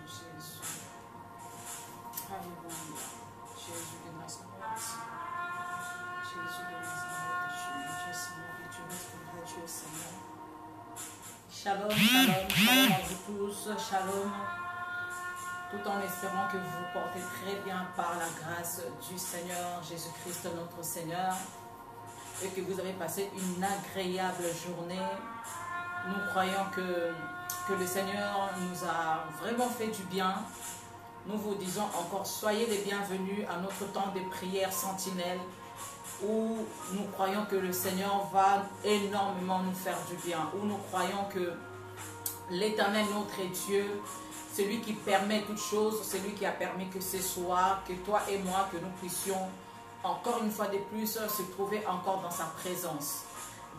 Jésus. Alléluia. Jésus de Nazareth. Jésus de Nazareth. Dieu Seigneur, et Dieu notre vrai Dieu Seigneur. Shalom, shalom, shalom à vous tous. Shalom. Tout en espérant que vous vous portez très bien par la grâce du Seigneur Jésus-Christ notre Seigneur et que vous avez passé une agréable journée. Nous croyons que le Seigneur nous a vraiment fait du bien. Nous vous disons encore, soyez les bienvenus à notre temps de prière sentinelle où nous croyons que le Seigneur va énormément nous faire du bien, où nous croyons que l'Éternel notre Dieu, celui qui permet toutes choses, celui qui a permis que ce soir, que toi et moi, que nous puissions encore une fois de plus se trouver encore dans sa présence.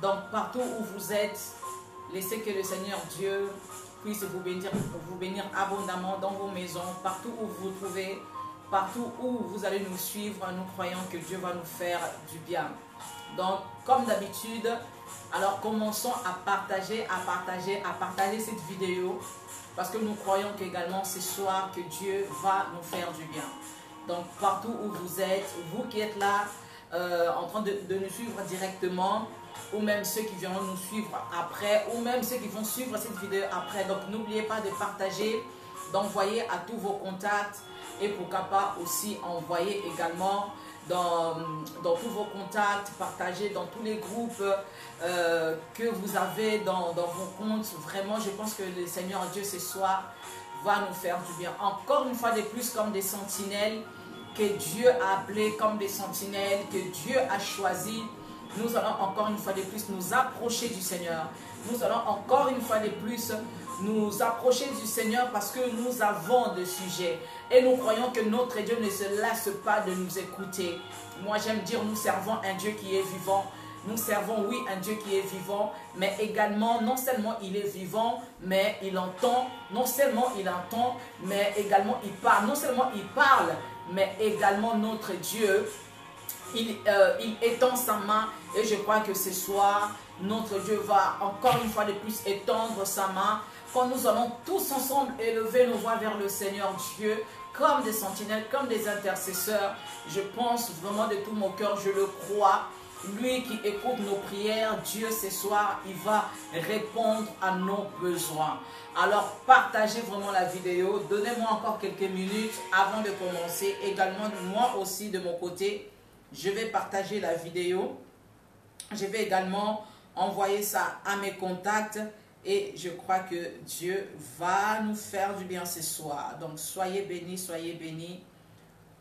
Donc partout où vous êtes, laissez que le Seigneur Dieu puisse vous bénir abondamment dans vos maisons, partout où vous vous trouvez, partout où vous allez nous suivre. Nous croyons que Dieu va nous faire du bien. Donc comme d'habitude, alors commençons à partager cette vidéo, parce que nous croyons qu'également ce soir que Dieu va nous faire du bien. Donc partout où vous êtes, vous qui êtes là en train de nous suivre directement, ou même ceux qui viendront nous suivre après, ou même ceux qui vont suivre cette vidéo après. Donc n'oubliez pas de partager, d'envoyer à tous vos contacts, et pourquoi pas aussi envoyer également dans tous vos contacts, partager dans tous les groupes que vous avez dans vos comptes. Vraiment, je pense que le Seigneur Dieu ce soir va nous faire du bien. Encore une fois de plus, comme des sentinelles que Dieu a appelées, comme des sentinelles que Dieu a choisies. Nous allons encore une fois de plus nous approcher du Seigneur. Nous allons encore une fois de plus nous approcher du Seigneur parce que nous avons des sujets. Et nous croyons que notre Dieu ne se lasse pas de nous écouter. Moi j'aime dire, nous servons un Dieu qui est vivant. Nous servons, oui, un Dieu qui est vivant, mais également, non seulement il est vivant, mais il entend. Non seulement il entend, mais également il parle. Non seulement il parle, mais également notre Dieu, il étend sa main. Et je crois que ce soir, notre Dieu va encore une fois de plus étendre sa main. Quand nous allons tous ensemble élever nos voix vers le Seigneur Dieu, comme des sentinelles, comme des intercesseurs, je pense vraiment de tout mon cœur, je le crois. Lui qui écoute nos prières, Dieu ce soir, il va répondre à nos besoins. Alors partagez vraiment la vidéo, donnez-moi encore quelques minutes avant de commencer. Également, moi aussi de mon côté, je vais partager la vidéo. Je vais également envoyer ça à mes contacts et je crois que Dieu va nous faire du bien ce soir. Donc soyez bénis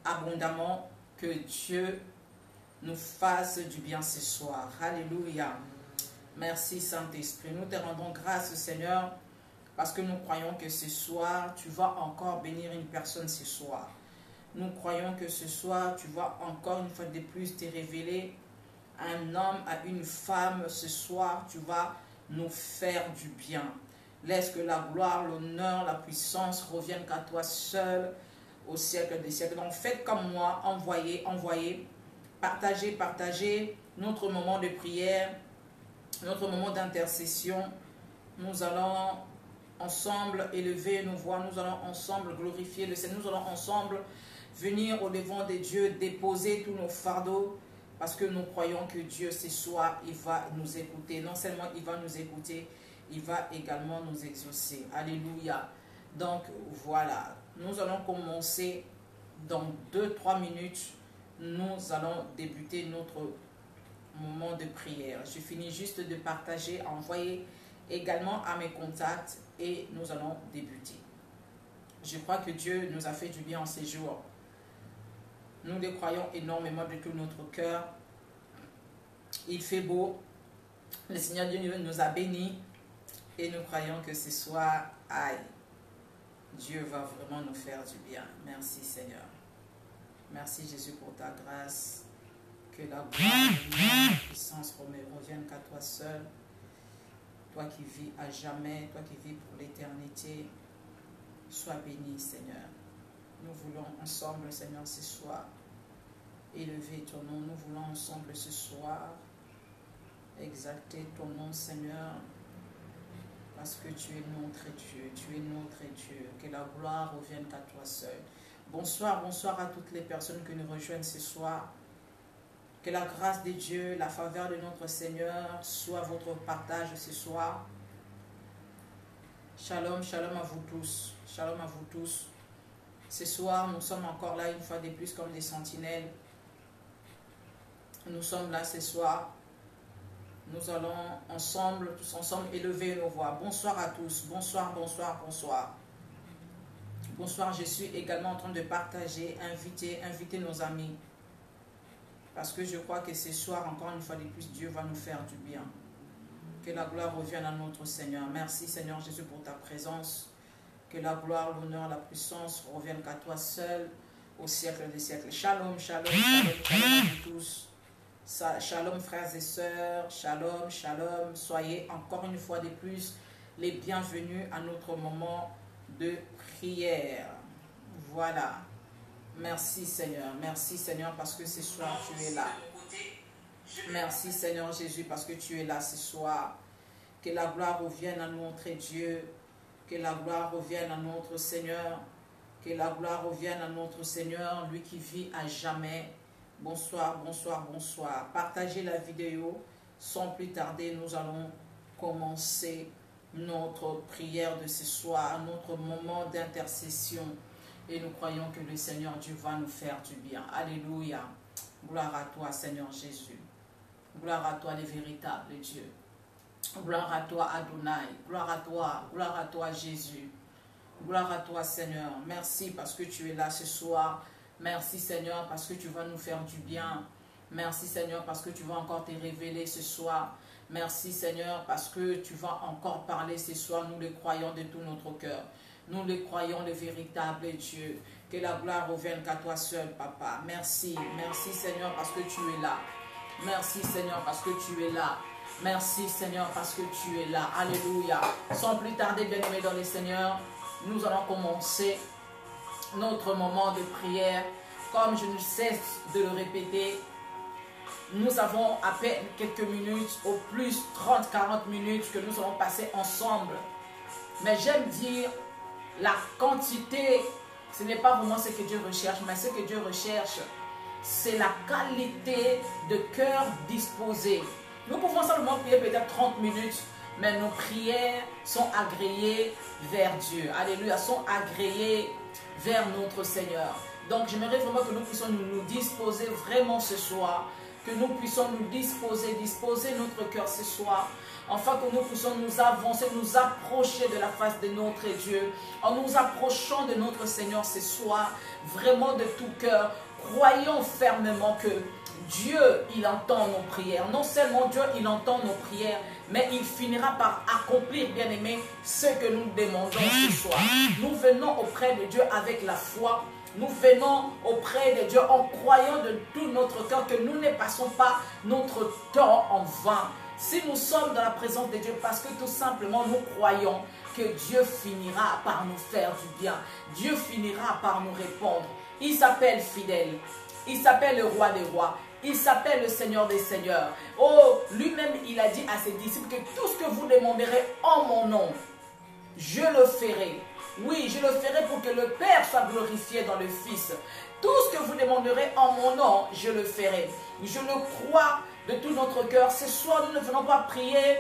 abondamment, que Dieu nous fasse du bien ce soir. Alléluia. Merci Saint-Esprit. Nous te rendons grâce Seigneur parce que nous croyons que ce soir, tu vas encore bénir une personne ce soir. Nous croyons que ce soir, tu vas encore une fois de plus te révéler à un homme, à une femme. Ce soir, tu vas nous faire du bien. Laisse que la gloire, l'honneur, la puissance reviennent qu'à toi seul au siècle des siècles. Donc faites comme moi, envoyez, partagez notre moment de prière, notre moment d'intercession. Nous allons ensemble élever nos voix, nous allons ensemble glorifier le Seigneur, nous allons ensemble venir au devant de Dieu, déposer tous nos fardeaux, parce que nous croyons que Dieu ce soir, il va nous écouter. Non seulement il va nous écouter, il va également nous exaucer. Alléluia. Donc voilà, nous allons commencer dans 2-3 minutes. Nous allons débuter notre moment de prière. Je finis juste de partager, envoyer également à mes contacts et nous allons débuter. Je crois que Dieu nous a fait du bien en ces jours. Nous le croyons énormément de tout notre cœur. Il fait beau. Le Seigneur Dieu nous a bénis. Et nous croyons que ce soir, aïe, Dieu va vraiment nous faire du bien. Merci Seigneur. Merci Jésus pour ta grâce. Que la gloire, la puissance revienne qu'à toi seul. Toi qui vis à jamais, toi qui vis pour l'éternité. Sois béni Seigneur. Nous voulons ensemble, Seigneur, ce soir, élever ton nom. Nous voulons ensemble ce soir exalter ton nom, Seigneur, parce que tu es notre Dieu, tu es notre Dieu. Que la gloire revienne qu'à toi seul. Bonsoir, bonsoir à toutes les personnes qui nous rejoignent ce soir. Que la grâce de Dieu, la faveur de notre Seigneur soit votre partage ce soir. Shalom, shalom à vous tous. Shalom à vous tous. Ce soir, nous sommes encore là une fois de plus comme des sentinelles. Nous sommes là ce soir. Nous allons ensemble, tous ensemble, élever nos voix. Bonsoir à tous. Bonsoir, bonsoir, bonsoir. Bonsoir, je suis également en train de partager, inviter nos amis. Parce que je crois que ce soir, encore une fois de plus, Dieu va nous faire du bien. Que la gloire revienne à notre Seigneur. Merci Seigneur Jésus pour ta présence. Que la gloire, l'honneur, la puissance reviennent qu'à toi seul au siècle des siècles. Shalom, shalom, shalom, shalom à vous tous. Shalom frères et sœurs, shalom, shalom. Soyez encore une fois de plus les bienvenus à notre moment de prière. Voilà. Merci Seigneur parce que ce soir tu es là. Merci Seigneur Jésus parce que tu es là ce soir. Que la gloire revienne à notre Dieu. Que la gloire revienne à notre Seigneur. Que la gloire revienne à notre Seigneur, lui qui vit à jamais. Bonsoir, bonsoir, bonsoir. Partagez la vidéo. Sans plus tarder, nous allons commencer notre prière de ce soir, notre moment d'intercession. Et nous croyons que le Seigneur Dieu va nous faire du bien. Alléluia. Gloire à toi, Seigneur Jésus. Gloire à toi, le véritable Dieu. Gloire à toi, Adonai. Gloire à toi, Jésus. Gloire à toi, Seigneur. Merci parce que tu es là ce soir. Merci, Seigneur, parce que tu vas nous faire du bien. Merci, Seigneur, parce que tu vas encore te révéler ce soir. Merci, Seigneur, parce que tu vas encore parler ce soir. Nous le croyons de tout notre cœur. Nous le croyons, le véritable Dieu. Que la gloire revienne qu'à toi seul, Papa. Merci. Merci, Seigneur, parce que tu es là. Merci, Seigneur, parce que tu es là. Merci, Seigneur, parce que tu es là. Alléluia. Sans plus tarder, bien-aimés dans le Seigneur, nous allons commencer notre moment de prière. Comme je ne cesse de le répéter, nous avons à peine quelques minutes, au plus 30-40 minutes que nous allons passer ensemble. Mais j'aime dire, la quantité, ce n'est pas vraiment ce que Dieu recherche, mais ce que Dieu recherche, c'est la qualité de cœur disposé. Nous pouvons simplement prier peut-être 30 minutes, mais nos prières sont agréées vers Dieu. Alléluia, sont agréées vers notre Seigneur. Donc j'aimerais vraiment que nous puissions nous disposer vraiment ce soir, que nous puissions nous disposer notre cœur ce soir, afin que nous puissions nous avancer, nous approcher de la face de notre Dieu, en nous approchant de notre Seigneur ce soir, vraiment de tout cœur. Croyons fermement que Dieu, il entend nos prières. Non seulement Dieu, il entend nos prières, mais il finira par accomplir, bien-aimés, ce que nous demandons ce soir. Nous venons auprès de Dieu avec la foi. Nous venons auprès de Dieu en croyant de tout notre cœur que nous ne passons pas notre temps en vain. Si nous sommes dans la présence de Dieu, parce que tout simplement nous croyons que Dieu finira par nous faire du bien. Dieu finira par nous répondre. Il s'appelle fidèle. Il s'appelle le roi des rois. Il s'appelle le Seigneur des seigneurs. Oh, lui-même, il a dit à ses disciples que tout ce que vous demanderez en mon nom, je le ferai. Oui, je le ferai pour que le Père soit glorifié dans le Fils. Tout ce que vous demanderez en mon nom, je le ferai. Je le crois de tout notre cœur. Ce soir, nous ne venons pas prier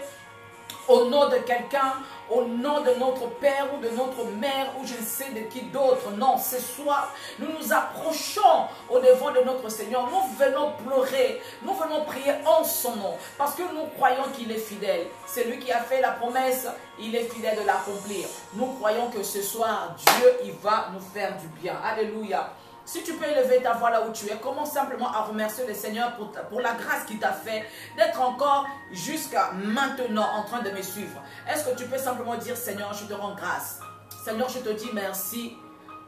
au nom de quelqu'un, au nom de notre père ou de notre mère ou je ne sais de qui d'autre. Non, ce soir, nous nous approchons au devant de notre Seigneur. Nous venons pleurer, nous venons prier en son nom parce que nous croyons qu'il est fidèle. C'est lui qui a fait la promesse, il est fidèle de l'accomplir. Nous croyons que ce soir, Dieu, il va nous faire du bien. Alléluia. Si tu peux élever ta voix là où tu es, commence simplement à remercier le Seigneur pour la grâce qu'il t'a fait d'être encore jusqu'à maintenant en train de me suivre. Est-ce que tu peux simplement dire, Seigneur, je te rends grâce. Seigneur, je te dis merci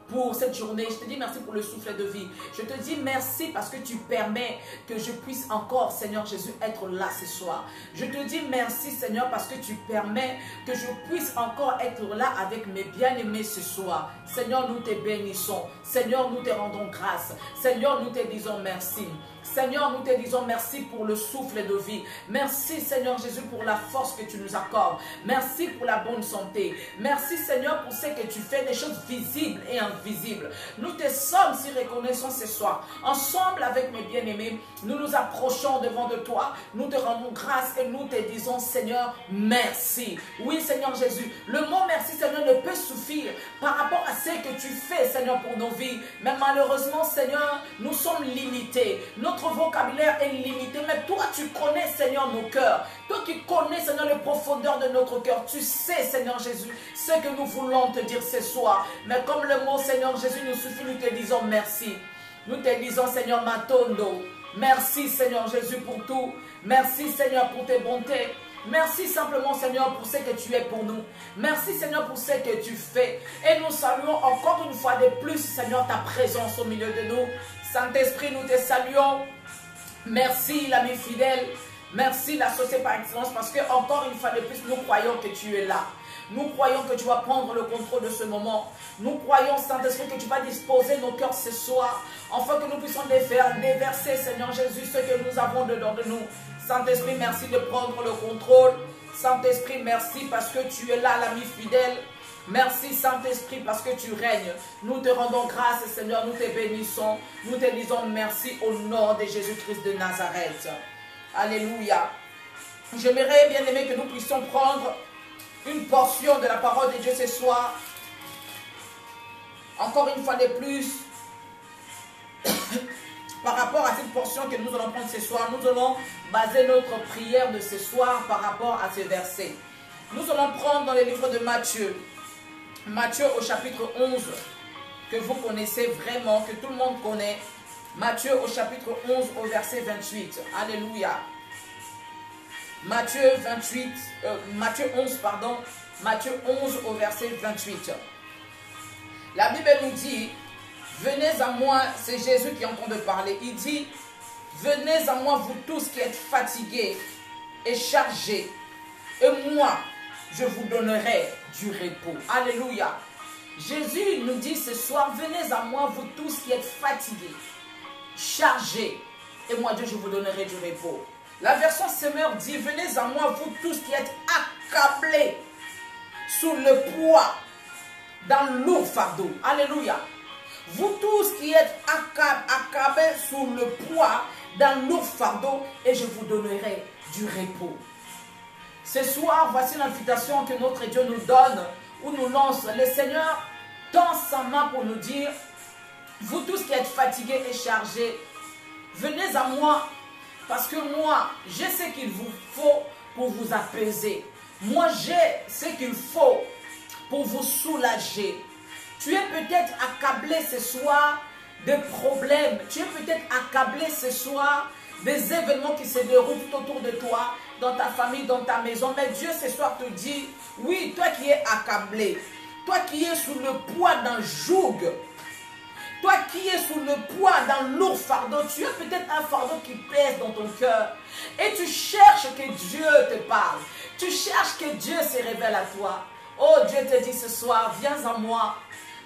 pour cette journée. Je te dis merci pour le souffle de vie. Je te dis merci parce que tu permets que je puisse encore, Seigneur Jésus, être là ce soir. Je te dis merci, Seigneur, parce que tu permets que je puisse encore être là avec mes bien-aimés ce soir. Seigneur, nous te bénissons. Seigneur, nous te rendons grâce. Seigneur, nous te disons merci. Seigneur, nous te disons merci pour le souffle de vie. Merci Seigneur Jésus pour la force que tu nous accordes. Merci pour la bonne santé. Merci Seigneur pour ce que tu fais, des choses visibles et invisibles. Nous te sommes si reconnaissants ce soir. Ensemble avec mes bien-aimés, nous nous approchons devant de toi. Nous te rendons grâce et nous te disons Seigneur, merci. Oui Seigneur Jésus, le mot merci Seigneur ne peut suffire par rapport à ce que tu fais Seigneur pour nos vies. Mais malheureusement Seigneur, nous sommes limités. Notre vocabulaire est limité, mais toi tu connais Seigneur nos cœurs, toi qui connais Seigneur les profondeurs de notre cœur, tu sais Seigneur Jésus ce que nous voulons te dire ce soir, mais comme le mot Seigneur Jésus nous suffit, nous te disons merci, nous te disons Seigneur Matondo, merci Seigneur Jésus pour tout, merci Seigneur pour tes bontés, merci simplement Seigneur pour ce que tu es pour nous, merci Seigneur pour ce que tu fais, et nous saluons encore une fois de plus Seigneur ta présence au milieu de nous. Saint-Esprit, nous te saluons. Merci l'ami fidèle. Merci l'associé par excellence parce que encore une fois de plus, nous croyons que tu es là. Nous croyons que tu vas prendre le contrôle de ce moment. Nous croyons, Saint-Esprit, que tu vas disposer nos cœurs ce soir afin que nous puissions déverser, Seigneur Jésus, ce que nous avons dedans de nous. Saint-Esprit, merci de prendre le contrôle. Saint-Esprit, merci parce que tu es là, l'ami fidèle. Merci Saint-Esprit parce que tu règnes. Nous te rendons grâce Seigneur, nous te bénissons. Nous te disons merci au nom de Jésus-Christ de Nazareth. Alléluia. J'aimerais bien aimer que nous puissions prendre une portion de la parole de Dieu ce soir. Encore une fois de plus, par rapport à cette portion que nous allons prendre ce soir, nous allons baser notre prière de ce soir par rapport à ce verset. Nous allons prendre dans le livre de Matthieu. Matthieu au chapitre 11, que vous connaissez vraiment, que tout le monde connaît. Matthieu au chapitre 11 au verset 28. Alléluia. Matthieu 11, pardon. Matthieu 11 au verset 28. La Bible nous dit, venez à moi, c'est Jésus qui est en train de parler. Il dit, venez à moi vous tous qui êtes fatigués et chargés, et moi, je vous donnerai du repos. Alléluia. Jésus nous dit ce soir, venez à moi vous tous qui êtes fatigués, chargés, et moi Dieu, je vous donnerai du repos. La version Semeur dit, venez à moi vous tous qui êtes accablés sous le poids d'un lourd fardeau. Alléluia. Vous tous qui êtes accablés sous le poids d'un lourd fardeau, et je vous donnerai du repos. Ce soir, voici l'invitation que notre Dieu nous donne, ou nous lance. Le Seigneur tend sa main pour nous dire, vous tous qui êtes fatigués et chargés, venez à moi, parce que moi, j'ai ce qu'il vous faut pour vous apaiser. Moi, j'ai ce qu'il faut pour vous soulager. Tu es peut-être accablé ce soir de problèmes. Tu es peut-être accablé ce soir des événements qui se déroulent tout autour de toi, dans ta famille, dans ta maison. Mais Dieu ce soir te dit, oui, toi qui es accablé, toi qui es sous le poids d'un joug, toi qui es sous le poids d'un lourd fardeau, tu as peut-être un fardeau qui pèse dans ton cœur. Et tu cherches que Dieu te parle. Tu cherches que Dieu se révèle à toi. Oh, Dieu te dit ce soir, viens à moi.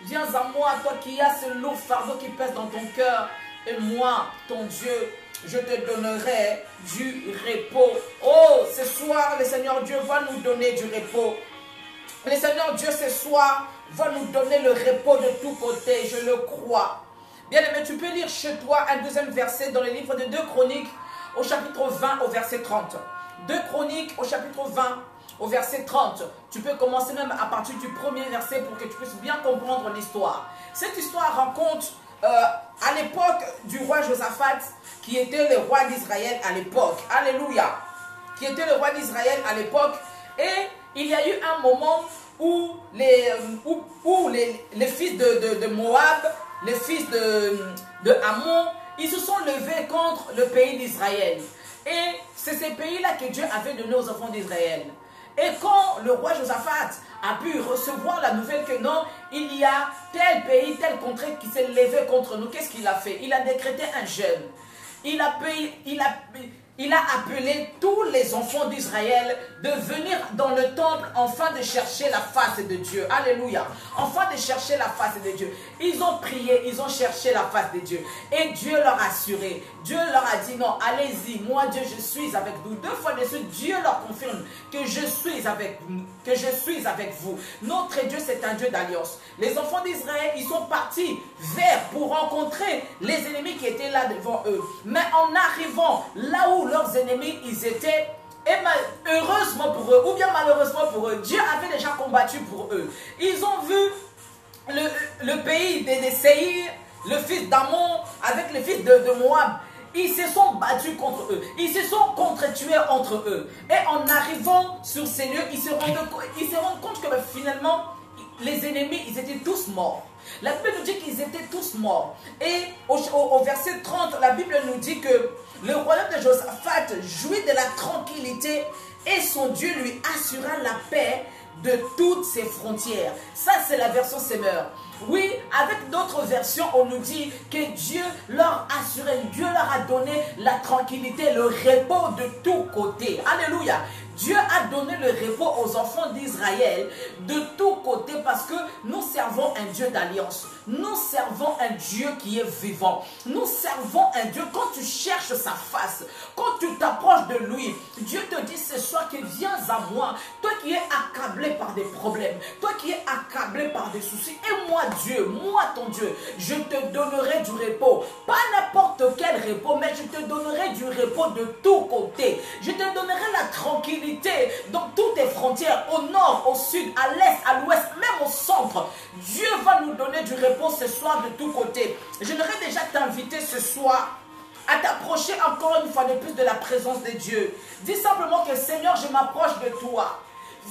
Viens à moi, toi qui as ce lourd fardeau qui pèse dans ton cœur. Et moi, ton Dieu, je te donnerai du repos. Oh, ce soir, le Seigneur Dieu va nous donner du repos. Le Seigneur Dieu, ce soir, va nous donner le repos de tous côtés. Je le crois. Bien aimé, tu peux lire chez toi un deuxième verset dans le livre de 2 Chroniques, au chapitre 20, au verset 30. 2 Chroniques, au chapitre 20, au verset 30. Tu peux commencer même à partir du premier verset pour que tu puisses bien comprendre l'histoire. Cette histoire raconte à l'époque du roi Josaphat, qui était le roi d'Israël à l'époque. Alléluia. Qui était le roi d'Israël à l'époque. Et il y a eu un moment où les fils de Moab, les fils de Ammon, ils se sont levés contre le pays d'Israël. Et c'est ces pays-là que Dieu avait donné aux enfants d'Israël. Et quand le roi Josaphat a pu recevoir la nouvelle que non, il y a tel pays, telle contrée qui s'est levé contre nous, qu'est-ce qu'il a fait? Il a décrété un jeûne. il a appelé tous les enfants d'Israël de venir dans le temple afin de chercher la face de Dieu. Alléluia. Afin de chercher la face de Dieu. Ils ont prié, ils ont cherché la face de Dieu. Et Dieu leur a assuré. Dieu leur a dit non, allez-y, moi Dieu, je suis avec vous. 2 fois de suite, Dieu leur confirme que je suis avec vous. Notre Dieu, c'est un Dieu d'alliance. Les enfants d'Israël, ils sont partis pour rencontrer les ennemis qui étaient là devant eux. Mais en arrivant là où leurs ennemis, ils étaient, et heureusement pour eux, ou bien malheureusement pour eux, Dieu avait déjà combattu pour eux. Ils ont vu le pays des Séhir, le fils d'Amon, avec le fils de Moab. Ils se sont battus contre eux. Ils se sont contre-tués entre eux. Et en arrivant sur ces lieux, ils se rendent compte que finalement, les ennemis, ils étaient tous morts. La Bible nous dit qu'ils étaient tous morts. Et au verset 30, la Bible nous dit que le royaume de Josaphat jouit de la tranquillité et son Dieu lui assura la paix de toutes ses frontières. Ça, c'est la version Semeur. Oui, avec d'autres versions, on nous dit que Dieu leur a assuré, Dieu leur a donné la tranquillité, le repos de tous côtés. Alléluia. Dieu a donné le repos aux enfants d'Israël de tous côtés parce que nous servons un Dieu d'alliance. Nous servons un Dieu qui est vivant. Nous servons un Dieu, quand tu cherches sa face, quand tu t'approches de lui, Dieu te dit ce soir que viens à moi. Toi qui es accablé par des problèmes, toi qui es accablé par des soucis, et moi Dieu, moi ton Dieu, je te donnerai du repos. Pas n'importe quel repos, mais je te donnerai du repos de tous côtés. Je te donnerai la tranquillité dans toutes tes frontières, au nord, au sud, à l'est, à l'ouest, même au centre. Dieu va nous donner du repos ce soir de tous côtés. J'aimerais déjà t'inviter ce soir à t'approcher encore une fois de plus de la présence de Dieu. Dis simplement que Seigneur, je m'approche de toi.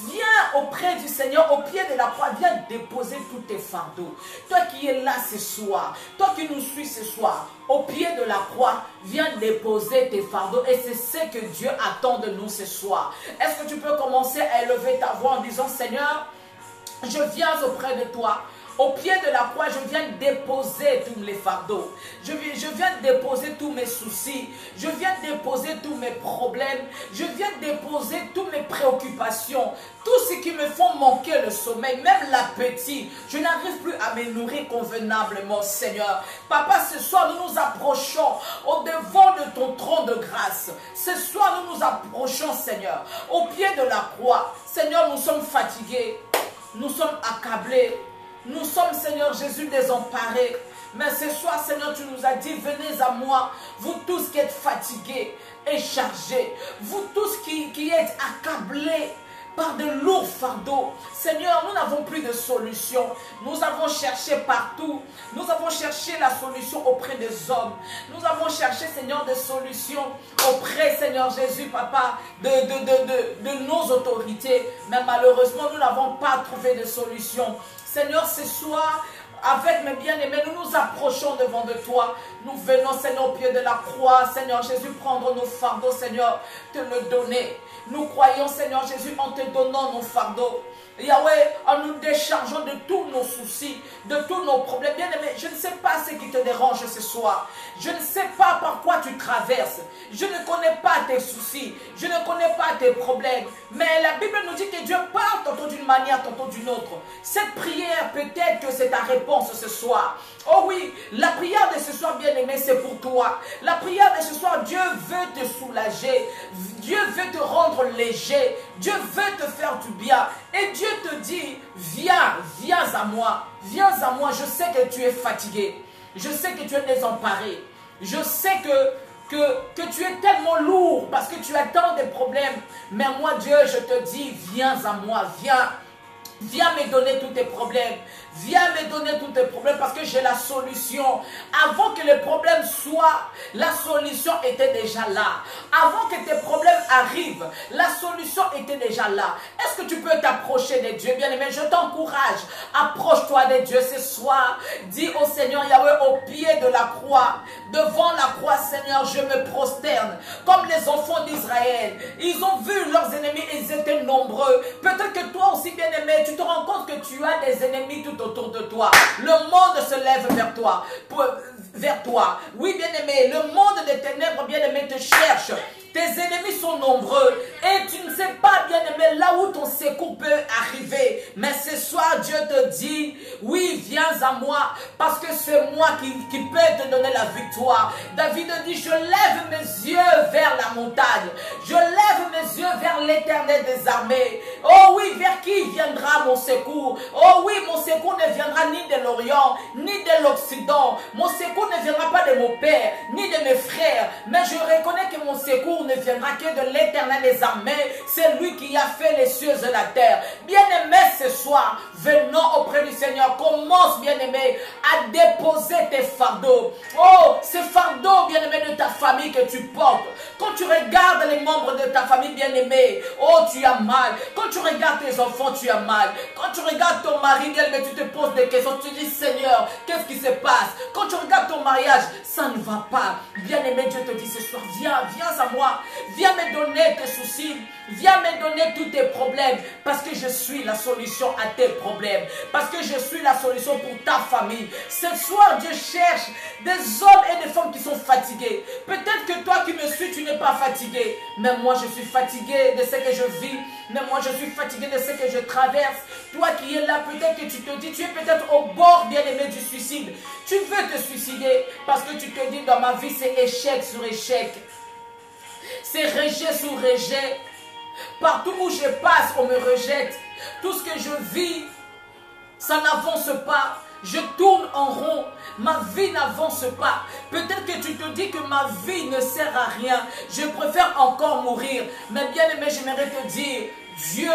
Viens auprès du Seigneur, au pied de la croix, viens déposer tous tes fardeaux. Toi qui es là ce soir, toi qui nous suis ce soir, au pied de la croix, viens déposer tes fardeaux. Et c'est ce que Dieu attend de nous ce soir. Est-ce que tu peux commencer à élever ta voix en disant, Seigneur, je viens auprès de toi. Au pied de la croix, je viens déposer tous les fardeaux. Je viens déposer tous mes soucis. Je viens déposer tous mes problèmes. Je viens déposer toutes mes préoccupations. Tout ce qui me font manquer le sommeil, même l'appétit. Je n'arrive plus à me nourrir convenablement, Seigneur. Papa, ce soir, nous nous approchons au devant de ton trône de grâce. Ce soir, nous nous approchons, Seigneur, au pied de la croix. Seigneur, nous sommes fatigués. Nous sommes accablés. Nous sommes, Seigneur Jésus, désemparés. Mais ce soir, Seigneur, tu nous as dit, venez à moi, vous tous qui êtes fatigués et chargés, vous tous qui êtes accablés par de lourds fardeaux. Seigneur, nous n'avons plus de solution. Nous avons cherché partout. Nous avons cherché la solution auprès des hommes. Nous avons cherché, Seigneur, des solutions auprès, Seigneur Jésus, Papa, de nos autorités. Mais malheureusement, nous n'avons pas trouvé de solution. Seigneur, ce soir, avec mes bien-aimés, nous nous approchons devant de toi. Nous venons, Seigneur, au pied de la croix. Seigneur Jésus, prendre nos fardeaux, Seigneur, te le donner. Nous croyons, Seigneur Jésus, en te donnant nos fardeaux. Yahweh, en nous déchargeant de tous nos soucis, de tous nos problèmes. Bien-aimé, je ne sais pas ce qui te dérange ce soir. Je ne sais pas par quoi tu traverses. Je ne connais pas tes soucis. Je ne connais pas tes problèmes. Mais la Bible nous dit que Dieu parle tantôt d'une manière, tantôt d'une autre. Cette prière, peut-être que c'est ta réponse ce soir. Oh oui, la prière de ce soir, bien-aimé, c'est pour toi. La prière de ce soir, Dieu veut te soulager. Dieu veut te rendre léger. Dieu veut te faire du bien. Et Dieu te dit, viens à moi. Viens à moi, je sais que tu es fatigué. Je sais que tu es désemparé. Je sais que tu es tellement lourd parce que tu as tant de problèmes. Mais moi, Dieu, je te dis, viens à moi, viens. Viens me donner tous tes problèmes. Viens me donner tous tes problèmes parce que j'ai la solution. Avant que les problèmes soient, la solution était déjà là. Avant que tes problèmes arrivent, la solution était déjà là. Est-ce que tu peux t'approcher de Dieu, bien-aimé? Je t'encourage. Approche-toi de Dieu ce soir. Dis au Seigneur Yahweh, au pied de la croix, devant la croix, Seigneur, je me prosterne. Comme les enfants d'Israël. Ils ont vu leurs ennemis, ils étaient nombreux. Peut-être que toi aussi, bien-aimé, tu te rends compte que tu as des ennemis tout autour de toi. Le monde se lève vers toi. Oui, bien-aimé, le monde des ténèbres, bien-aimé, te cherche tes ennemis sont nombreux et tu ne sais pas, bien-aimé, là où ton secours peut arriver. Mais ce soir, Dieu te dit, oui, viens à moi, parce que c'est moi qui peux te donner la victoire. David dit, je lève mes yeux vers la montagne, je lève mes yeux vers l'Éternel des armées. Oh oui, vers qui viendra mon secours? Oh oui, mon secours ne viendra ni de l'Orient, ni de l'Occident. Mon secours ne viendra pas de mon père, ni de mes frères. Mais je reconnais que mon secours ne viendra que de l'Éternel des armées. C'est lui qui a fait les cieux et la terre. Bien-aimé, ce soir, venons auprès du Seigneur. Commence, bien-aimé, à déposer tes fardeaux. Oh, ces fardeaux, bien-aimé, de ta famille que tu portes. Quand tu regardes les membres de ta famille, bien-aimé, oh, tu as mal. Quand tu regardes tes enfants, tu as mal. Quand tu regardes ton mari, bien-aimé, tu te poses des questions. Tu dis, Seigneur, qu'est-ce qui se passe? Quand tu regardes ton mariage, ça ne va pas. Bien-aimé, Dieu te dit ce soir, viens à moi. Viens me donner tes soucis. Viens me donner tous tes problèmes. Parce que je suis la solution à tes problèmes. Parce que je suis la solution pour ta famille. Ce soir, Dieu cherche des hommes et des femmes qui sont fatigués. Peut-être que toi qui me suis, tu n'es pas fatigué. Mais moi, je suis fatigué de ce que je vis. Mais moi, je suis fatigué de ce que je traverse. Toi qui es là, peut-être que tu te dis, tu es peut-être au bord, bien-aimé, du suicide. Tu veux te suicider parce que tu te dis, dans ma vie, c'est échec sur échec. C'est rejet sur rejet. Partout où je passe, on me rejette. Tout ce que je vis, ça n'avance pas. Je tourne en rond. Ma vie n'avance pas. Peut-être que tu te dis que ma vie ne sert à rien. Je préfère encore mourir. Mais bien aimé, j'aimerais te dire, Dieu,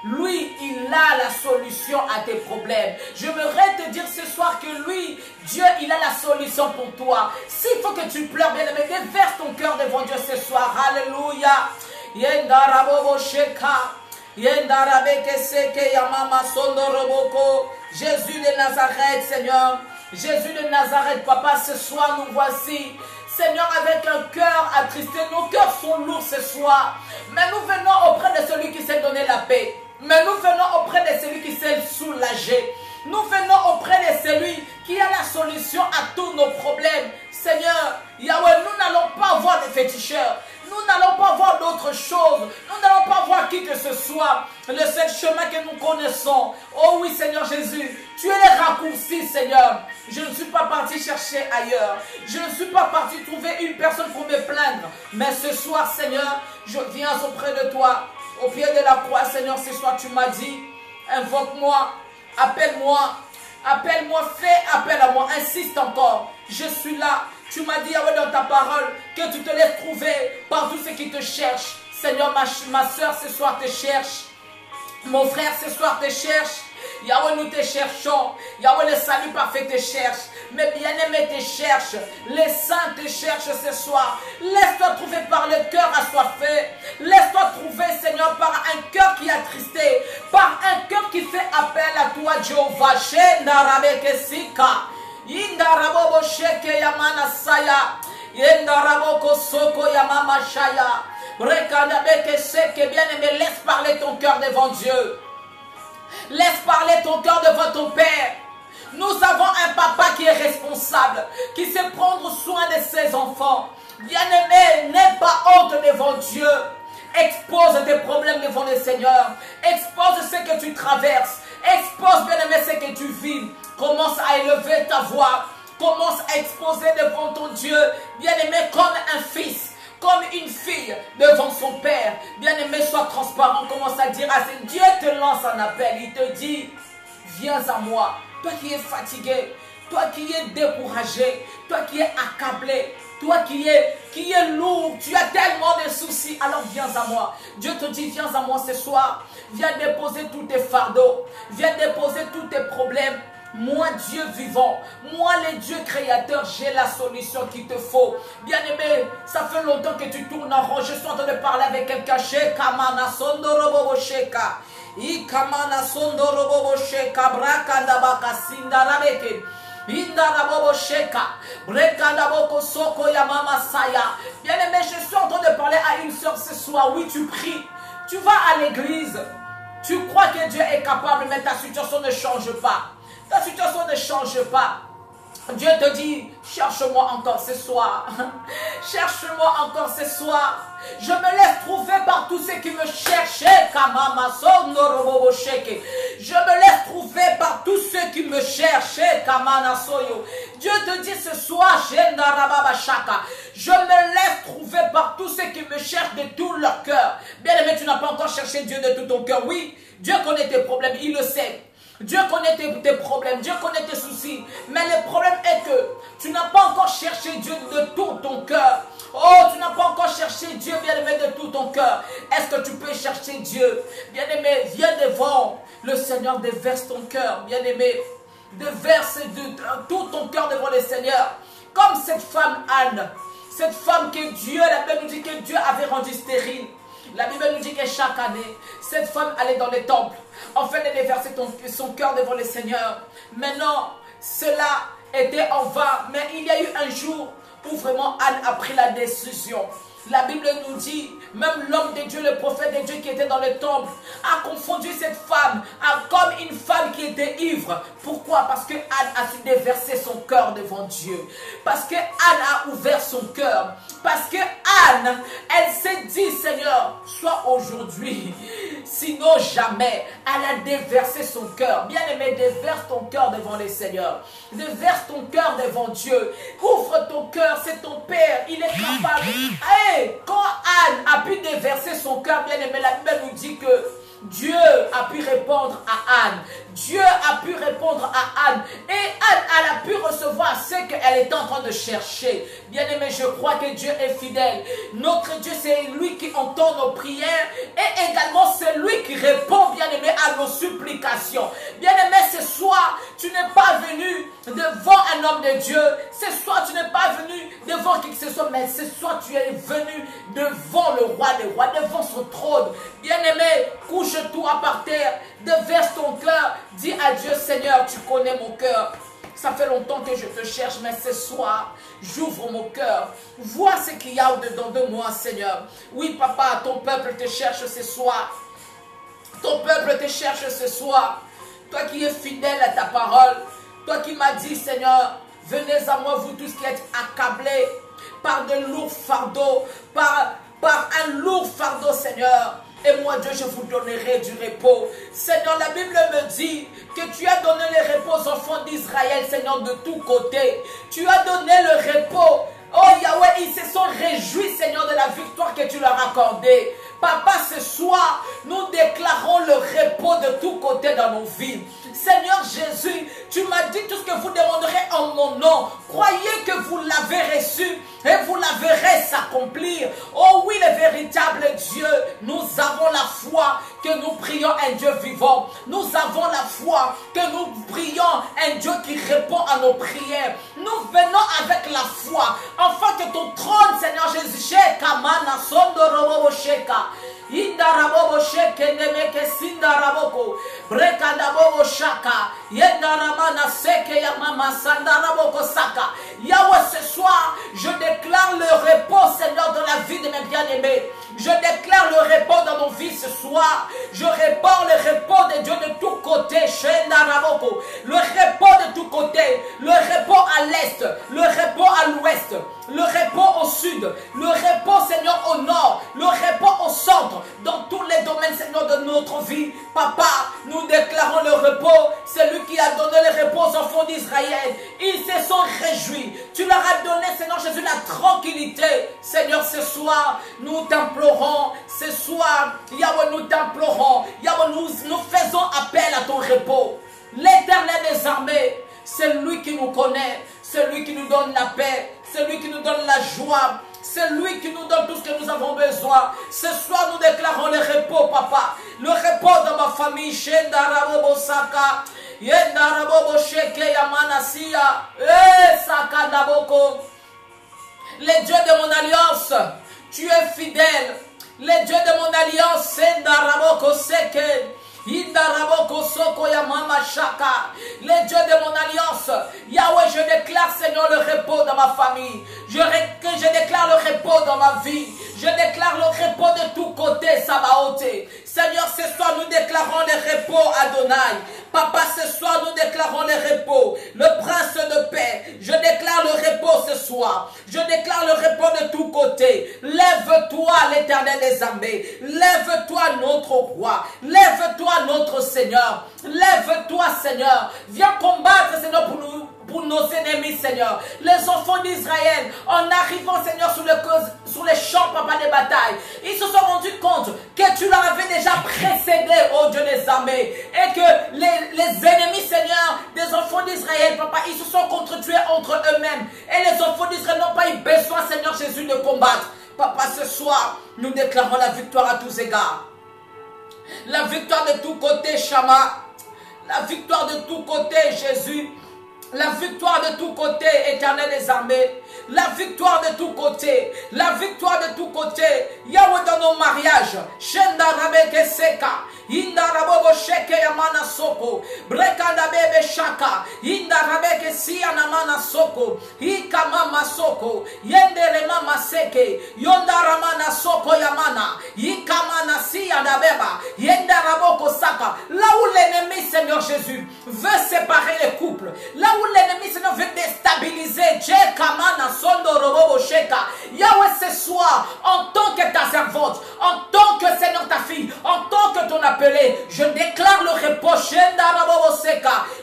lui, il a la solution à tes problèmes. J'aimerais te dire ce soir que lui, Dieu, il a la solution pour toi. S'il faut que tu pleures, bien aimé, déverse ton cœur devant Dieu ce soir. Alléluia. Yendarabobo sheka. Yendarabeke seke yamama sondoroboko. Jésus de Nazareth, Seigneur. Jésus de Nazareth, Papa, ce soir nous voici. Seigneur, avec un cœur attristé, nos cœurs sont lourds ce soir. Mais nous venons auprès de celui qui s'est donné la paix. Mais nous venons auprès de celui qui s'est soulagé. Nous venons auprès de celui qui a la solution à tous nos problèmes. Seigneur, Yahweh, nous n'allons pas voir des féticheurs. Nous n'allons pas voir d'autres choses. Nous n'allons pas voir qui que ce soit. Le seul chemin que nous connaissons. Oh oui, Seigneur Jésus, tu es le raccourci, Seigneur. Je ne suis pas parti chercher ailleurs. Je ne suis pas parti trouver une personne pour me plaindre. Mais ce soir, Seigneur, je viens auprès de toi. Au pied de la croix, Seigneur, ce soir, tu m'as dit, invoque-moi, appelle-moi, appelle-moi, fais appel à moi, insiste encore. Je suis là. Tu m'as dit, Yahweh, dans ta parole, que tu te laisses trouver par tous ceux qui te cherchent. Seigneur, ma soeur, ce soir, te cherche. Mon frère, ce soir, te cherche. Yahweh, nous te cherchons. Yahweh, le salut parfait te cherche. Mes bien-aimés te cherchent. Les saints te cherchent ce soir. Laisse-toi trouver par le cœur assoiffé. Laisse-toi trouver, Seigneur, par un cœur qui est attristé. Par un cœur qui fait appel à toi, Jéhovah. Indarabobo sheke yamana saya. Indaraboko soko yamama shaya. Brekandabeke seke, bien-aimé, laisse parler ton cœur devant Dieu. Laisse parler ton cœur devant ton Père. Nous avons un papa qui est responsable, qui sait prendre soin de ses enfants. Bien-aimé, n'aie pas honte devant Dieu. Expose tes problèmes devant le Seigneur. Expose ce que tu traverses. Expose, bien-aimé, ce que tu vis. Commence à élever ta voix. Commence à exposer devant ton Dieu. Bien-aimé, comme un fils, comme une fille devant son Père. Bien-aimé, sois transparent. Commence à dire à Dieu te lance un appel. Il te dit, viens à moi. Toi qui es fatigué, toi qui es découragé, toi qui es accablé, toi qui es lourd, tu as tellement de soucis, alors viens à moi. Dieu te dit, viens à moi ce soir. Viens déposer tous tes fardeaux. Viens déposer tous tes problèmes. Moi, Dieu vivant, moi, le Dieu créateur, j'ai la solution qu'il te faut. Bien-aimé, ça fait longtemps que tu tournes en rond. Je suis en train de parler avec quelqu'un. Shekamana sondorobobo sheka. Ikamana sondorobobo sheka. Brakandabaka sindarabeke. Indarabobo sheka. Brekandaboko soko yamama saya. Bien-aimé, je suis en train de parler à une soeur ce soir. Oui, tu pries. Tu vas à l'église. Tu crois que Dieu est capable, mais ta situation ne change pas. Ta situation ne change pas. Dieu te dit, cherche-moi encore ce soir. Cherche-moi encore ce soir. Je me laisse trouver par tous ceux qui me cherchaient. Je me laisse trouver par tous ceux qui me cherchaient. Dieu te dit ce soir, je me laisse trouver par tous ceux qui me cherchent de tout leur cœur. Bien aimé, tu n'as pas encore cherché Dieu de tout ton cœur. Oui, Dieu connaît tes problèmes, il le sait. Dieu connaît tes problèmes, Dieu connaît tes soucis. Mais le problème est que tu n'as pas encore cherché Dieu de tout ton cœur. Oh, tu n'as pas encore cherché Dieu, bien-aimé, de tout ton cœur. Est-ce que tu peux chercher Dieu? Bien-aimé, viens devant le Seigneur, déverse ton cœur. Bien-aimé, déverse tout ton cœur devant le Seigneur. Comme cette femme Anne, cette femme que Dieu, la Bible nous dit que Dieu avait rendue stérile. La Bible nous dit que chaque année, cette femme allait dans les temples. Enfin, elle déversait son cœur devant le Seigneur. Maintenant, cela était en vain. Mais il y a eu un jour où vraiment Anne a pris la décision. La Bible nous dit, même l'homme de Dieu, le prophète de Dieu qui était dans le temple, a confondu cette femme comme une femme qui était ivre. Pourquoi? Parce que Anne a su déverser son cœur devant Dieu. Parce que Anne a ouvert son cœur. Parce que Anne, elle s'est dit, Seigneur, soit aujourd'hui, sinon jamais. Elle a déversé son cœur. Bien-aimé, déverse ton cœur devant le Seigneur. Déverse ton cœur devant Dieu. Ouvre ton cœur, c'est ton Père. Il est capable. Hey, quand Anne a pu déverser son cœur, bien-aimé, la Bible nous dit que Dieu a pu répondre à Anne. Dieu a pu répondre à Anne. Et Anne, elle a pu recevoir ce qu'elle était en train de chercher. Bien-aimé, je crois que Dieu est fidèle. Notre Dieu, c'est lui qui entend nos prières. Et également, c'est lui qui répond, bien-aimé, à nos supplications. Bien-aimé, ce soir, tu n'es pas venu devant un homme de Dieu. Ce soir, tu n'es pas venu devant qui que ce soit. Mais ce soir, tu es venu devant le roi des rois, devant son trône. Bien-aimé, couche-toi par terre, déverse ton cœur, dis à Dieu, Seigneur, tu connais mon cœur. Ça fait longtemps que je te cherche, mais ce soir, j'ouvre mon cœur. Vois ce qu'il y a au-dedans de moi, Seigneur. Oui, papa, ton peuple te cherche ce soir. Ton peuple te cherche ce soir. Toi qui es fidèle à ta parole, toi qui m'as dit, Seigneur, venez à moi, vous tous qui êtes accablés par de lourds fardeaux, par un lourd fardeau, Seigneur. Et moi, Dieu, je vous donnerai du repos. Seigneur, la Bible me dit que tu as donné le repos aux enfants d'Israël, Seigneur, de tous côtés. Tu as donné le repos. Oh Yahweh, ils se sont réjouis, Seigneur, de la victoire que tu leur as accordée. Papa, ce soir, nous déclarons le repos de tous côtés dans nos vies. Seigneur Jésus, tu m'as dit tout ce que vous demanderez en mon nom. Croyez que vous l'avez reçu et vous la verrez s'accomplir. Oh oui, le véritable Dieu, nous avons la foi que nous prions un Dieu vivant. Nous avons la foi que nous prions un Dieu qui répond à nos prières. Nous venons avec la foi, afin que ton trône, Seigneur Jésus, Kamana Sondorobo Sheka. Indarabobo sheke nemeke sindaraboko brekadabobo shaka yendaramana seke ya mama sandaraboko saka. Yahweh, ce soir, je déclare le repos, Seigneur, dans la vie de mes bien-aimés. Je déclare le repos dans nos vies ce soir. Je répands le repos de Dieu de tous côtés. Shendaraboko. Le repos de tous côtés. Le repos à l'est. Le repos à l'ouest. Le repos au sud. Le repos, Seigneur, au nord. Le repos au centre. Dans tous les domaines, Seigneur, de notre vie. Papa, nous déclarons le repos. C'est lui qui a donné le repos aux enfants d'Israël. Ils se sont réjouis. Tu leur as donné, Seigneur Jésus, la tranquillité. Seigneur, ce soir, nous t'implorons. Ce soir, Yahweh, nous t'implorons. Yahweh, nous faisons appel à ton repos. L'Éternel des armées, c'est lui qui nous connaît. C'est lui qui nous donne la paix. C'est lui qui nous donne la joie. C'est lui qui nous donne tout ce que nous avons besoin. Ce soir, nous déclarons le repos, papa. Le repos dans ma famille. Shendarabobo Saka. Yendarabobo Sheke Yamanasia. Saka Naboko. Les dieux de mon alliance, tu es fidèle. Les dieux de mon alliance, Sendaraboko Seke. Indaraboko Soko Yamama Shaka. Les dieux de mon alliance, Yahweh, je déclare, Seigneur, le repos dans ma famille. Je déclare le repos dans ma vie. Je déclare le repos de tous côtés, Sabaoth. Seigneur, ce soir, nous déclarons le repos, Adonai. Papa, ce soir, nous déclarons le repos. Le prince de paix, soir. Je déclare le repos de tous côtés. Lève-toi, l'Éternel des armées. Lève-toi, notre roi. Lève-toi, notre Seigneur. Lève-toi, Seigneur. Viens combattre, Seigneur, pour nos ennemis, Seigneur. Les enfants d'Israël, en arrivant, Seigneur, sur les champs, papa, des batailles, ils se sont rendus compte que tu leur avais déjà précédé, oh Dieu des armées, et que les ennemis, Seigneur, des enfants d'Israël, papa, ils se sont contre-tués entre eux-mêmes. Et les enfants d'Israël n'ont pas eu besoin, Seigneur Jésus, de combattre. Papa, ce soir, nous déclarons la victoire à tous égards. La victoire de tous côtés, Shama. La victoire de tous côtés, Jésus. La victoire de tous côtés, Éternel des armées. La victoire de tous côtés. La victoire de tous côtés. Yahweh dans nos mariages. Shenda rabeke seka. Inda rabobo sheke yamana soko. Brekanda bebe shaka. Inda rabeke siya namana soko. Ikama masoko. Yende mama seke. Yonda ramana soko yamana. Ikamana siya dabeba. Yenda raboko saka. Là où l'ennemi, Seigneur Jésus, veut séparer les couples. Là où l'ennemi, Seigneur, veut déstabiliser. Yahweh, ce soir, en tant que ta servante, en tant que Seigneur ta fille, en tant que ton appelé, je déclare le repos.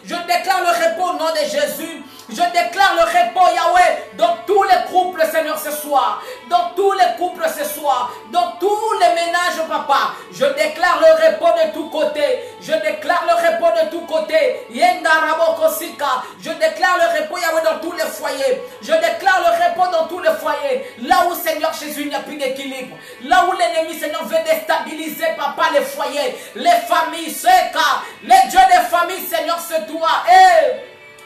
Je déclare le repos au nom de Jésus. Je déclare le repos, Yahweh, dans tous les couples, Seigneur, ce soir. Dans tous les couples ce soir. Dans tous les ménages, papa. Je déclare le repos de tous côtés. Je déclare le repos de tous côtés. Je déclare le repos, Yahweh, dans tous les foyers. Je déclare le repos dans tous les foyers. Là où, Seigneur Jésus, il n'y a plus d'équilibre. Là où l'ennemi, Seigneur, veut déstabiliser, papa, les foyers, les familles, c'est cas. Les dieux des familles, Seigneur, c'est toi.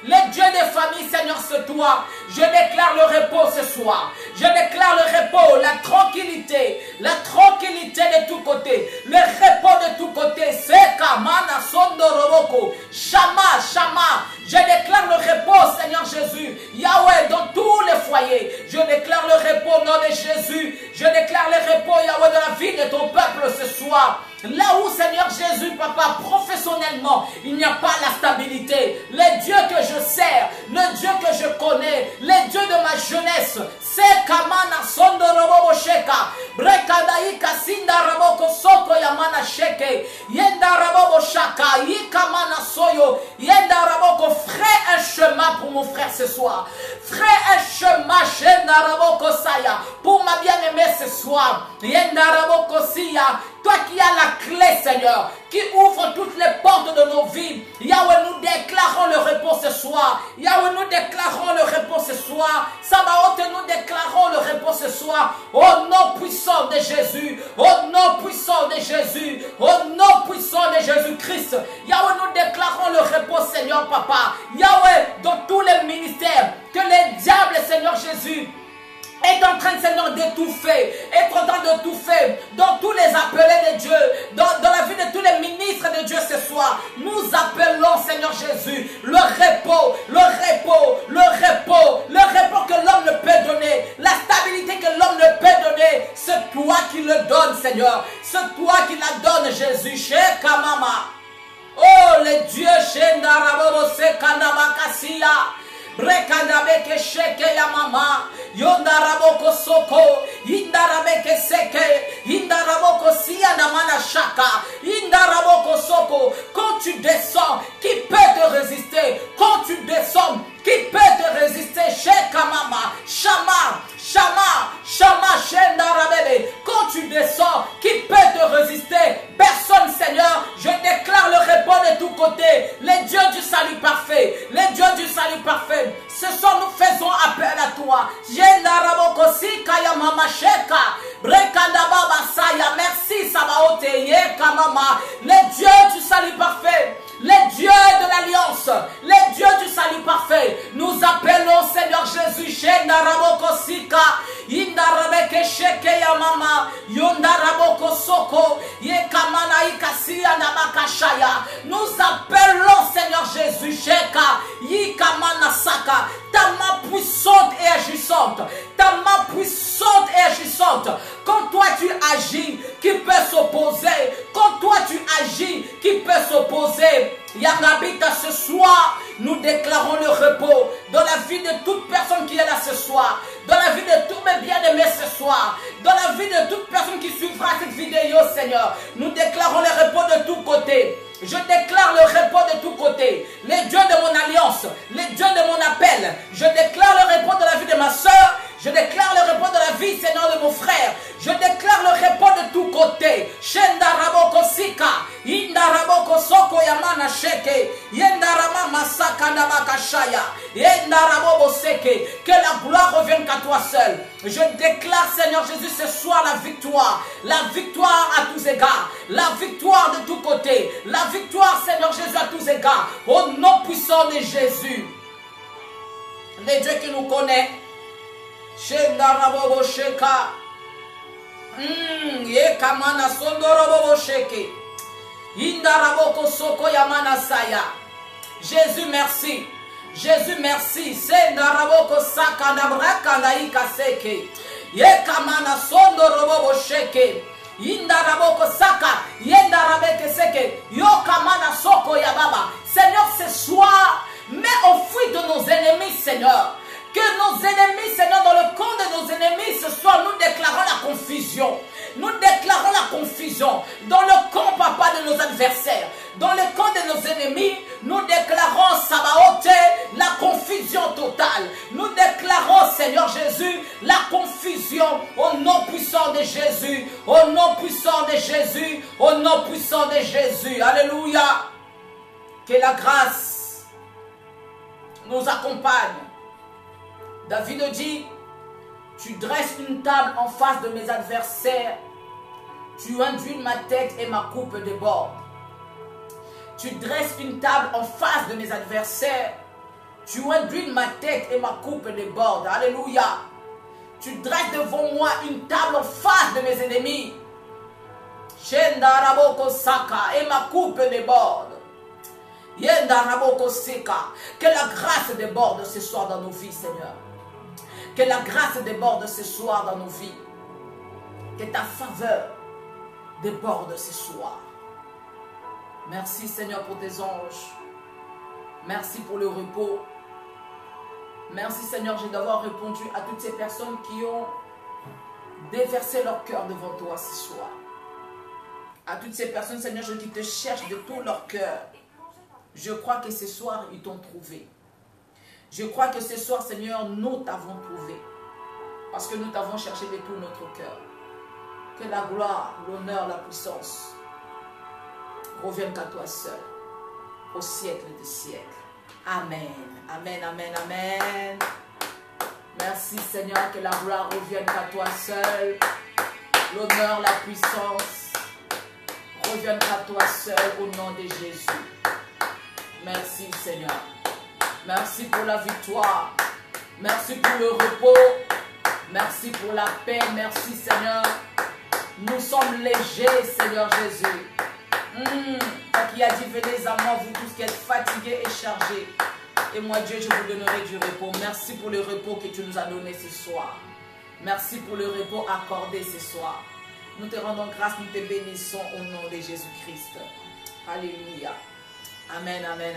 Les dieux des familles, Seigneur, c'est toi. Je déclare le repos ce soir. Je déclare le repos, la tranquillité de tous côtés. Le repos de tous côtés. Seka, mana, sondo, roboko. Shama, shama. Je déclare le repos, Seigneur Jésus. Yahweh, dans tous les foyers. Je déclare le repos au nom de Jésus. Je déclare le repos, Yahweh, dans la vie de ton peuple ce soir. Là où, Seigneur Jésus, papa, professionnellement, il n'y a pas la stabilité. Les dieux que je sers, le Dieu que je connais, les dieux de ma jeunesse, c'est Kamana Sondo Robo Sheka, Brekadaika Sinda Raboko Soko Yamana Sheke, Yenda Rabobo Shaka, Yikamana Soyo, Yenda Raboko, ferai un chemin pour mon frère ce soir. Ferai un chemin, Shenda Raboko Saya, pour ma bien-aimée ce soir. Yenda Raboko Sia. Toi qui as la clé, Seigneur, qui ouvre toutes les portes de nos vies. Yahweh, nous déclarons le repos ce soir. Yahweh, nous déclarons le repos ce soir. Sabaoth, nous déclarons le repos ce soir. Au nom puissant de Jésus. Au nom puissant de Jésus. Au nom puissant de Jésus-Christ. Yahweh, nous déclarons le repos, Seigneur, papa. Yahweh, dans tous les ministères, que les diables, Seigneur Jésus, est en train, Seigneur, d'étouffer, est en train d'étouffer dans tous les appelés de Dieu, dans la vie de tous les ministres de Dieu ce soir. Nous appelons, Seigneur Jésus, le repos, le repos, le repos, le repos que l'homme ne peut donner, la stabilité que l'homme ne peut donner. C'est toi qui le donnes, Seigneur. C'est toi qui la donnes, Jésus. Chez Kamama. Oh, les dieux, chez Narabobo, c'est Kanabakasia. Brekandabeke sheke ya mama, yondaraboko soko, indarabeke seke, indaraboko siya namana shaka, indaraboko soko. Quand tu descends, qui peut te résister? Quand tu descends, qui peut te résister? Sheka mama, shama, shama, shama, shendarabebe. Quand tu descends, qui peut te résister? Personne, Seigneur. Je déclare le repos de tous côtés. Les dieux du salut parfait, les dieux du salut parfait. Ce soir, nous faisons appel à toi. Merci, Sabaoth, les dieux du salut parfait, les dieux de l'alliance, les dieux du salut parfait. Nous appelons, Seigneur Jésus, nous appelons, Seigneur Jésus, ta main puissante et agissante, ta main puissante et agissante. Quand toi tu agis, qui peut s'opposer? Quand toi tu agis, qui peut s'opposer? Yangabita, ce soir, nous déclarons le repos dans la vie de toute personne qui est là ce soir, dans la vie de tous mes bien-aimés ce soir, dans la vie de toute personne qui suivra cette vidéo, Seigneur. Nous déclarons le repos de tous côtés. Je déclare le repos de tous côtés. Les dieux de mon alliance, les dieux de mon appel. Je déclare le repos de la vie de ma soeur. Je déclare le repos de la vie, Seigneur, de mon frère. Je déclare le repos de tous côtés. Shendaraboko Sika, Indaraboko Soko Yamana Sheke, Yendarama Masaka Nabakashaya, Yendarabo Seke. Que la gloire revienne qu'à toi seul. Je déclare, Seigneur Jésus, ce soir la victoire à tous égards, la victoire de tous côtés, la victoire, Seigneur Jésus, à tous égards, au nom puissant de Jésus. Les dieux qui nous connaissent, Shendarabobo Sheka, Yekamana Sondorobobo Sheke, Indaraboko Soko Yamana Saya. Jésus, merci. Jésus, merci. Sendaraboko Sakanabrakaнаika Seke, Yekamana Sondorobobo Sheke, Indaraboko Saka, Yendarabeke Seke, Yokamana Soko Yababa. Seigneur, ce soir, mets au fruit de nos ennemis, Seigneur. Que nos ennemis, Seigneur, dans le camp de nos ennemis, ce soir, nous déclarons la confusion. Nous déclarons la confusion. Dans le camp, papa, de nos adversaires. Dans le camp de nos ennemis, nous déclarons, Sabaoth, la confusion totale. Nous déclarons, Seigneur Jésus, la confusion au nom puissant de Jésus. Au nom puissant de Jésus. Au nom puissant de Jésus. Alléluia. Que la grâce nous accompagne. David dit, tu dresses une table en face de mes adversaires, tu induis ma tête et ma coupe déborde. Tu dresses une table en face de mes adversaires, tu induis ma tête et ma coupe déborde. Alléluia. Tu dresses devant moi une table en face de mes ennemis. Shendaraboko Saka et ma coupe déborde. Yendaraboko Seka. Que la grâce déborde ce soir dans nos vies, Seigneur. Que la grâce déborde ce soir dans nos vies. Que ta faveur déborde ce soir. Merci, Seigneur, pour tes anges. Merci pour le repos. Merci, Seigneur, d'avoir répondu à toutes ces personnes qui ont déversé leur cœur devant toi ce soir. À toutes ces personnes, Seigneur, qui te cherchent de tout leur cœur. Je crois que ce soir, ils t'ont trouvé. Je crois que ce soir, Seigneur, nous t'avons trouvé. Parce que nous t'avons cherché de tout notre cœur. Que la gloire, l'honneur, la puissance reviennent qu'à toi seul. Au siècle des siècles. Amen. Amen, amen, amen. Merci, Seigneur, que la gloire revienne qu'à toi seul. L'honneur, la puissance reviennent qu'à toi seul au nom de Jésus. Merci, Seigneur. Merci pour la victoire. Merci pour le repos. Merci pour la paix. Merci, Seigneur. Nous sommes légers, Seigneur Jésus. Toi qui as dit, venez à moi, vous tous qui êtes fatigués et chargés. Et moi, Dieu, je vous donnerai du repos. Merci pour le repos que tu nous as donné ce soir. Merci pour le repos accordé ce soir. Nous te rendons grâce, nous te bénissons au nom de Jésus-Christ. Alléluia. Amen, amen, amen.